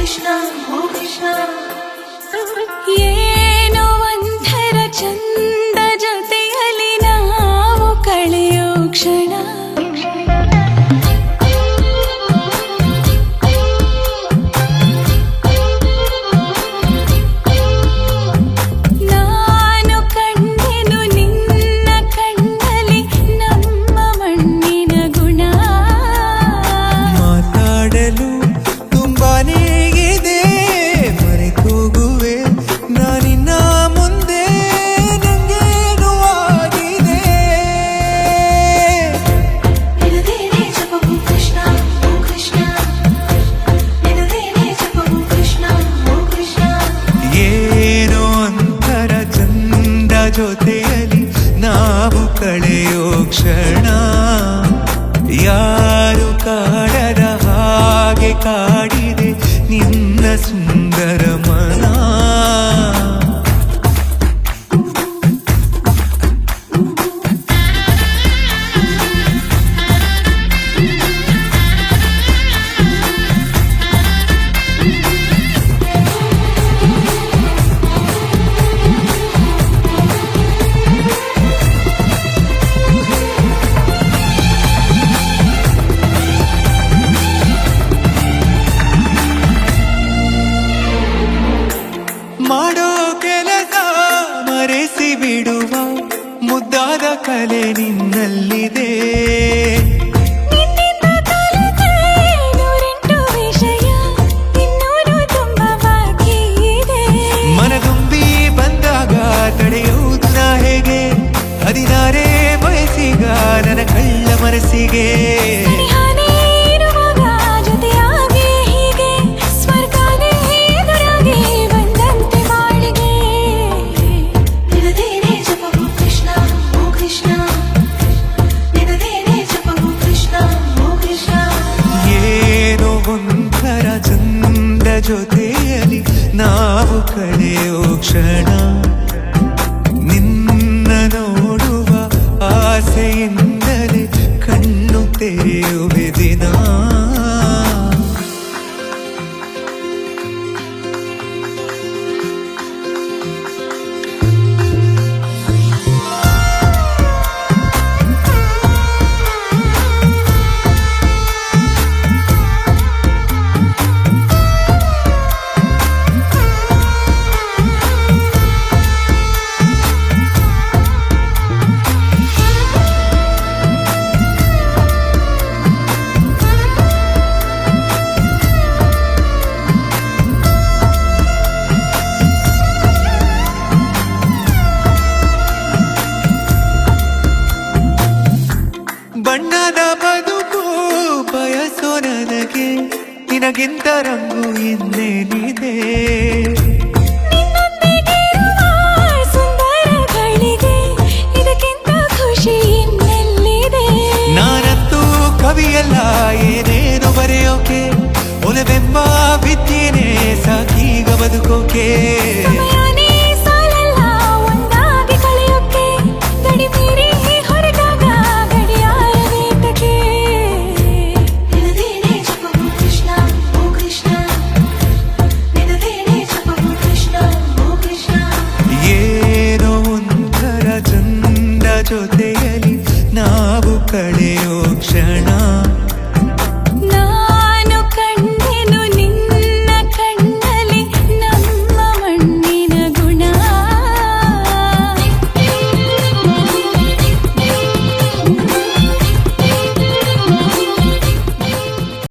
ಕೃಷ್ಣ ಓ ಕೃಷ್ಣ ಏನೋ ಒಂಥರ ಚಂದ ಜೊತೆಯಲ್ಲಿ ನಾವು ಕಳೆಯೋ ಕ್ಷಣ ನಾನು ಕಂಡೆನು ನಿನ್ನ ಕಣ್ಣಲ್ಲಿ ನಮ್ಮ ಮಣ್ಣಿನ ಗುಣ ಮಾತಾಡಲು ತುಂಬಾನೇ ಇದೆ ಮರೆತೋಗುವೆ ನಾನಿನ್ನ ಮುಂದೆ ನಂಗೇನು ಆಗಿದೆ ನಿನದೇನೆ ಜಪವು ಕೃಷ್ಣ ಓ ಕೃಷ್ಣ ನಿನದೇನೆ ಜಪವು ಕೃಷ್ಣ ಓ ಕೃಷ್ಣ ಏನೋ ಒಂಥರ ಚಂದ ಜೊತೆಯಲ್ಲಿ ನಾವು ಕಳೆಯೋ ಕ್ಷಣ ಯಾರು ಕಾಡದ ಹಾಗೆ ಕಾಡಿದೆ ನಿನ್ನ ಸುಂದರ ಮನ ಮಾಡೋ ಕೆಲಸ ಮರೆಸಿ ಬಿಡುವ ಮುದ್ದಾದ ಕಲೆ ನಿನ್ನಲ್ಲಿದೆ ನಿನ್ನಿಂದ ಕಲಿತೆ ನೂರೆಂಟು ವಿಷಯ ಇನ್ನೂರು ತುಂಬ ಬಾಕಿ ಇದೆ ಮನದುಂಬಿ ಬಂದಾಗ ತಡೆಯುವುದು ನಾ ಹೇಗೆ 16 ವಯಸ್ಸಿಗ ನನ್ನ ಕಳ್ಳ ಮನಸ್ಸಿಗೆ ಸನಿಹಾನೇ ಇರುವಾಗ ಜೊತೆಯಾಗಿ ಹೀಗೆ ಸ್ವರ್ಗನೇ ಎದುರಾಗಿ ಬಂದಂತೆ ಬಾಳಿಗೆ ನಿನದೇನೆ ಜಪವು ಕೃಷ್ಣ ಓ ಕೃಷ್ಣ ನಿನದೇನೆ ಜಪವು ಕೃಷ್ಣ ಓ ಕೃಷ್ಣ ಏನೋ ಒಂಥರ ಚಂದ ಜೊತೆಯಲ್ಲಿ ನಾವು ಕಳೆಯೋ ಕ್ಷಣ ನಿನ್ನ ನೋಡುವ ಆಸೆಯಿಂದಲೇ ಕಣ್ಣು ತೆರೆಯುವೆ ದಿನ ಬಣ್ಣದ ಬದುಕು ಬಯಸೋ ನನಗೆ ನಿನಗಿಂತ ರಂಗು ಇನ್ನೇನಿದೆ ನಿನ್ನೊಂದಿಗಿರುವ ಸುಂದರಗಳಿಗೆ ಇದಕ್ಕಿಂತ ಖುಷಿ ಇನ್ನೆಲ್ಲಿದೆ ನಾನಂತೂ ಕವಿಯಲ್ಲ ಏನೇನು ಬರೆಯೋಕೆ ಒಲವೆಂಬ ವಿದ್ಯೆನೇ ಸಾಕೀಗ ಬದುಕೋಕೆ ಸಮಯನೇ ಸಾಲಲ್ಲ ಒಂದಾಗಿ ಕಳೆಯೋಕೆ ಗಡಿ ಮೀರಿ ಹೊರಟಾಗ ಗಡಿಯಾರ ವೇತಕ್ಕೆ ನಿನದೇನೆ ಜಪವು ಕೃಷ್ಣ ಓ ಕೃಷ್ಣ ನಿನದೇನೆ ಜಪವು ಕೃಷ್ಣ ಓ ಕೃಷ್ಣ ಏನೋ ಒಂಥರ ಚಂದ ಜೊತೆಯಲ್ಲಿ ನಾವು ಕಳೆಯೋ ಕ್ಷಣ